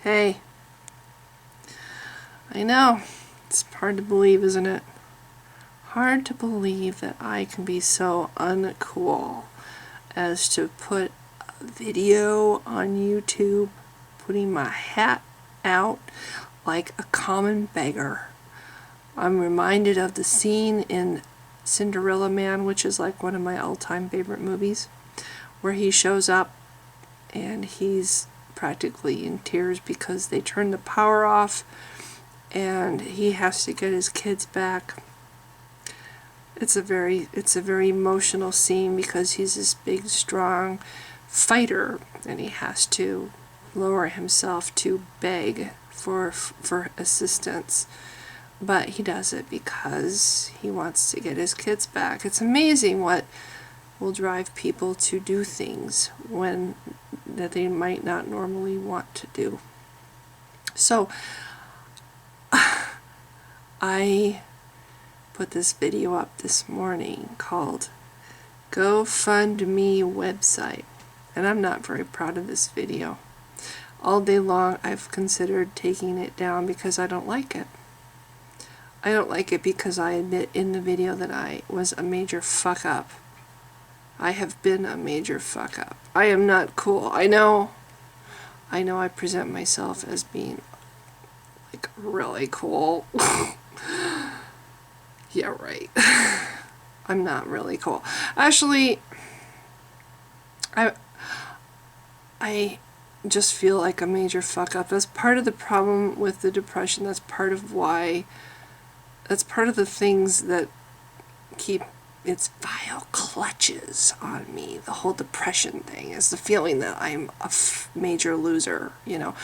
Hey, I know, it's hard to believe, isn't it? Hard to believe that I can be so uncool as to put a video on YouTube, putting my hat out like a common beggar. I'm reminded of the scene in Cinderella Man, which is like one of my all-time favorite movies, where he shows up and he's practically in tears because they turned the power off and he has to get his kids back. It's a very emotional scene because he's this big, strong fighter and he has to lower himself to beg for assistance. But he does it because he wants to get his kids back. It's amazing what will drive people to do things that they might not normally want to do. So I put this video up this morning called GoFundMe website, and I'm not very proud of this video. All day long I've considered taking it down because I don't like it. I don't like it because I admit in the video that I was a major fuck up. I have been a major fuck up. I am not cool. I know I present myself as being like really cool. Yeah, right. I'm not really cool. Actually, I just feel like a major fuck up. That's part of the problem with the depression. That's part of the things that keep its vile clutches on me. The whole depression thing is the feeling that I'm a major loser, you know.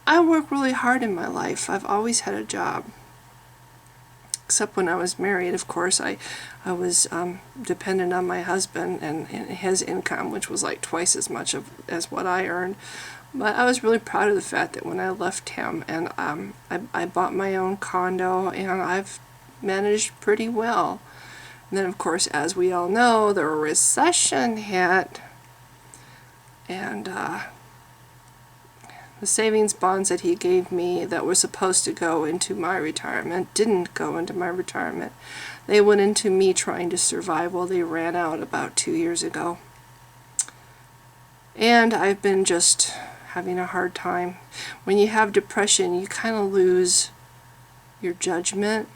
I work really hard in my life. I've always had a job. Except when I was married, of course, I was dependent on my husband and his income, which was like twice as much as what I earned. But I was really proud of the fact that when I left him and I bought my own condo and I've managed pretty well. And then, of course, as we all know, the recession hit, and the savings bonds that he gave me that were supposed to go into my retirement didn't go into my retirement. They went into me trying to survive. Well, they ran out about 2 years ago. And I've been just having a hard time. When you have depression, you kind of lose your judgment.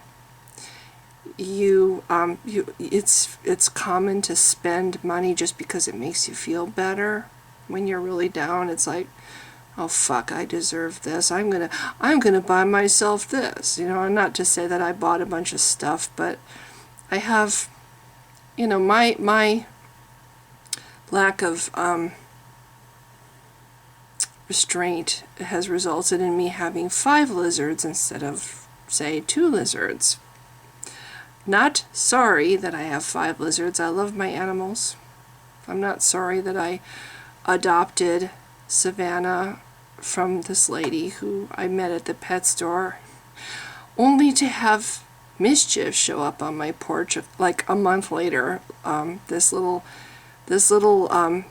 It's common to spend money just because it makes you feel better. When you're really down, it's like, oh fuck, I deserve this. I'm gonna buy myself this. You know, and not to say that I bought a bunch of stuff, but I have, you know, my lack of restraint has resulted in me having 5 lizards instead of, say, 2 lizards. Not sorry that I have 5 lizards. I love my animals. I'm not sorry that I adopted Savannah from this lady who I met at the pet store, only to have mischief show up on my porch like a month later. This little half-grown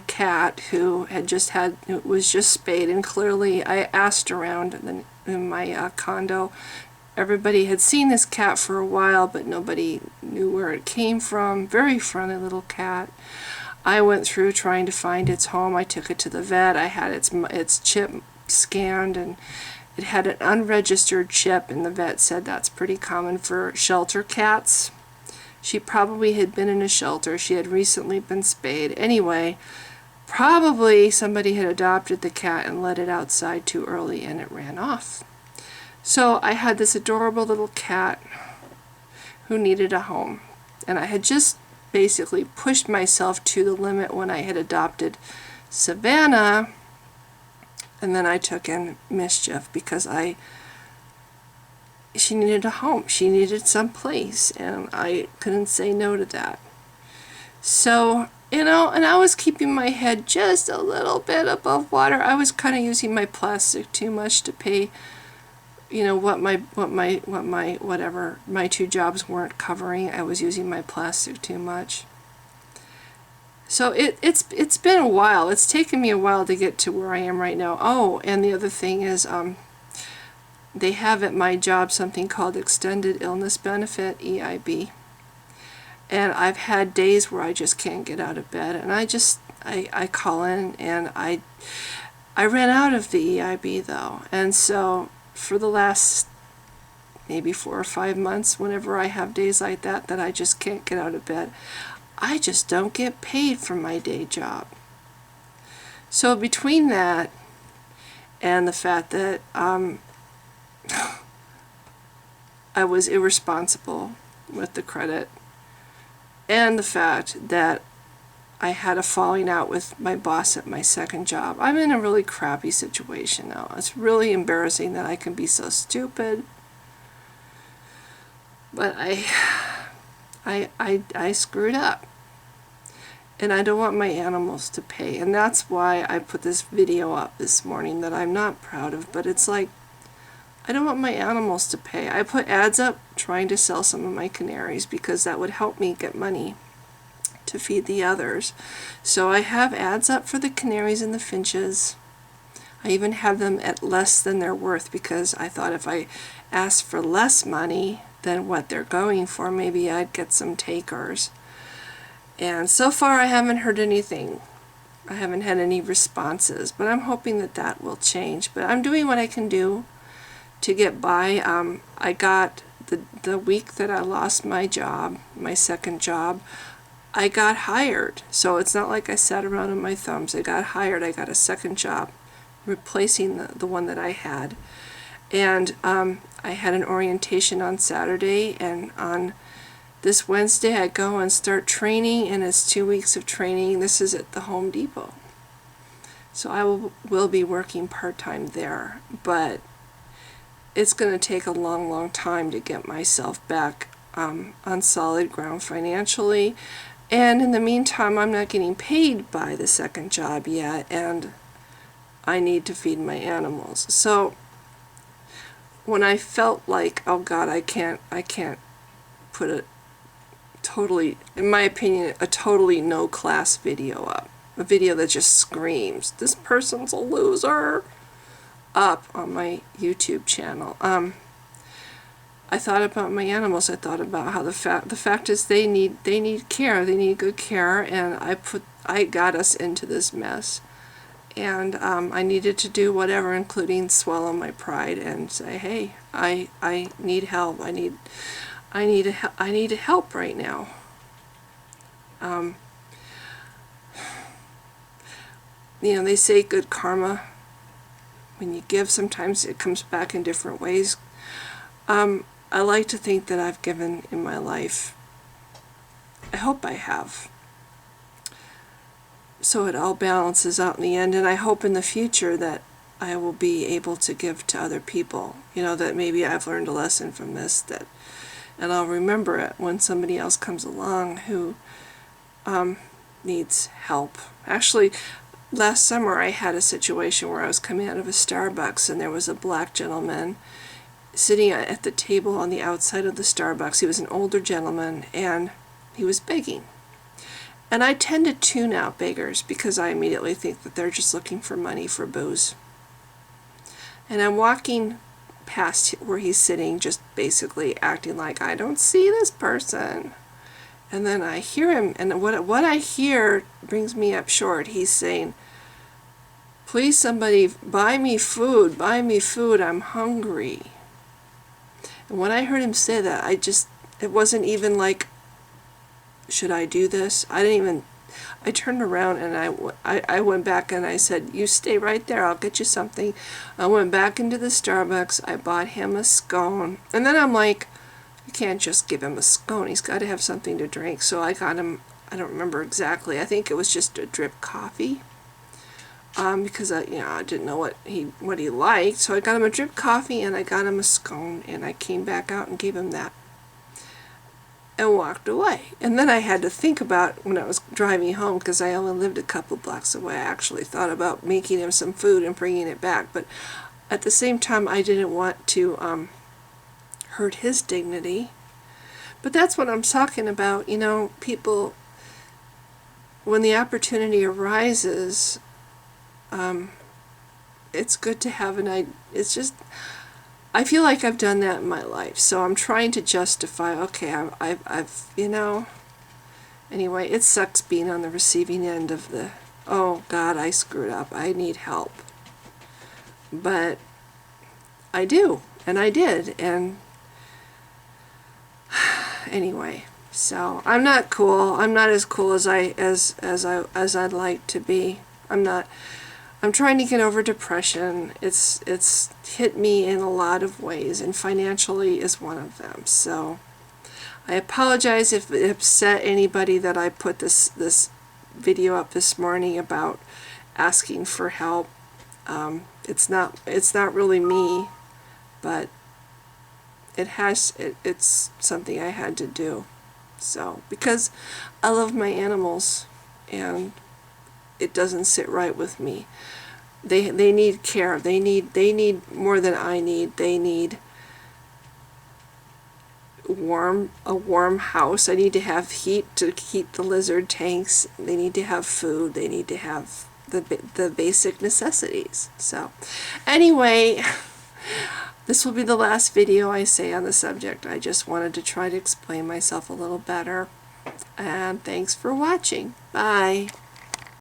cat who was just spayed, and clearly I asked around in my condo. Everybody had seen this cat for a while, but nobody knew where it came from. Very friendly little cat. I went through trying to find its home. I took it to the vet. I had its chip scanned, and it had an unregistered chip, and the vet said that's pretty common for shelter cats. She probably had been in a shelter. She had recently been spayed. Anyway, probably somebody had adopted the cat and let it outside too early, and it ran off. So I had this adorable little cat who needed a home, and I had just basically pushed myself to the limit when I had adopted Savannah, and then I took in Mischief because she needed a home. She needed some place, and I couldn't say no to that. So, you know, and I was keeping my head just a little bit above water. I was kind of using my plastic too much to pay, you know, whatever my 2 jobs weren't covering. I was using my plastic too much. So it's been a while. It's taken me a while to get to where I am right now. Oh, and the other thing is, they have at my job something called Extended Illness Benefit, EIB. And I've had days where I just can't get out of bed, and I call in, and I ran out of the EIB though. And so for the last maybe 4 or 5 months, whenever I have days like that I just can't get out of bed, I just don't get paid for my day job. So between that and the fact that I was irresponsible with the credit, and the fact that I had a falling out with my boss at my second job, I'm in a really crappy situation now. It's really embarrassing that I can be so stupid. But I screwed up. And I don't want my animals to pay. And that's why I put this video up this morning that I'm not proud of. But it's like, I don't want my animals to pay. I put ads up trying to sell some of my canaries because that would help me get money to feed the others. So I have ads up for the canaries and the finches. I even have them at less than they're worth because I thought if I asked for less money than what they're going for, maybe I'd get some takers. And so far I haven't heard anything. I haven't had any responses, but I'm hoping that that will change. But I'm doing what I can do to get by. I got the week that I lost my job, my second job, I got hired. So it's not like I sat around on my thumbs. I got hired. I got a second job replacing the one that I had. And I had an orientation on Saturday, and on this Wednesday I go and start training, and it's 2 weeks of training. This is at the Home Depot. So I will be working part-time there, but it's going to take a long, long time to get myself back on solid ground financially. And in the meantime, I'm not getting paid by the second job yet, and I need to feed my animals. So when I felt like, oh God, I can't put a totally, in my opinion, a totally no class video up, a video that just screams, this person's a loser, up on my YouTube channel. I thought about my animals. I thought about how the fact is they need care. They need good care, and I got us into this mess, and I needed to do whatever, including swallow my pride and say, hey, I need help. I need help right now. They say good karma. When you give, sometimes it comes back in different ways. I like to think that I've given in my life. I hope I have. So it all balances out in the end, and I hope in the future that I will be able to give to other people. That maybe I've learned a lesson from this, and I'll remember it when somebody else comes along who needs help. Actually, last summer I had a situation where I was coming out of a Starbucks, and there was a black gentleman sitting at the table on the outside of the Starbucks. He was an older gentleman, and he was begging. And I tend to tune out beggars because I immediately think that they're just looking for money for booze. And I'm walking past where he's sitting, just basically acting like I don't see this person. And then I hear him, and what I hear brings me up short. He's saying, please somebody buy me food, I'm hungry. And when I heard him say that, it wasn't even like, should I do this? I turned around and I went back and I said, you stay right there, I'll get you something. I went back into the Starbucks, I bought him a scone, and then I'm like, you can't just give him a scone, he's got to have something to drink. So I got him, I don't remember exactly, I think it was just a drip coffee. Because I didn't know what he liked, so I got him a drip coffee and I got him a scone, and I came back out and gave him that and walked away. And then I had to think about, when I was driving home, because I only lived a couple blocks away, I actually thought about making him some food and bringing it back, but at the same time I didn't want to hurt his dignity. But that's what I'm talking about. People, when the opportunity arises, it's good to have an idea. It's just, I feel like I've done that in my life, so I'm trying to justify, okay, I've anyway, it sucks being on the receiving end of the, oh God, I screwed up, I need help. But I do, and I did, and anyway, so I'm not cool. I'm not as cool as I'd like to be. I'm trying to get over depression. It's hit me in a lot of ways, and financially is one of them. So I apologize if it upset anybody that I put this video up this morning about asking for help. It's not really me, but it's something I had to do. So because I love my animals, and it doesn't sit right with me. They need care. They need more than I need. They need a warm house. I need to have heat to keep the lizard tanks. They need to have food. They need to have the basic necessities. So anyway, this will be the last video I say on the subject. I just wanted to try to explain myself a little better. And thanks for watching. Bye.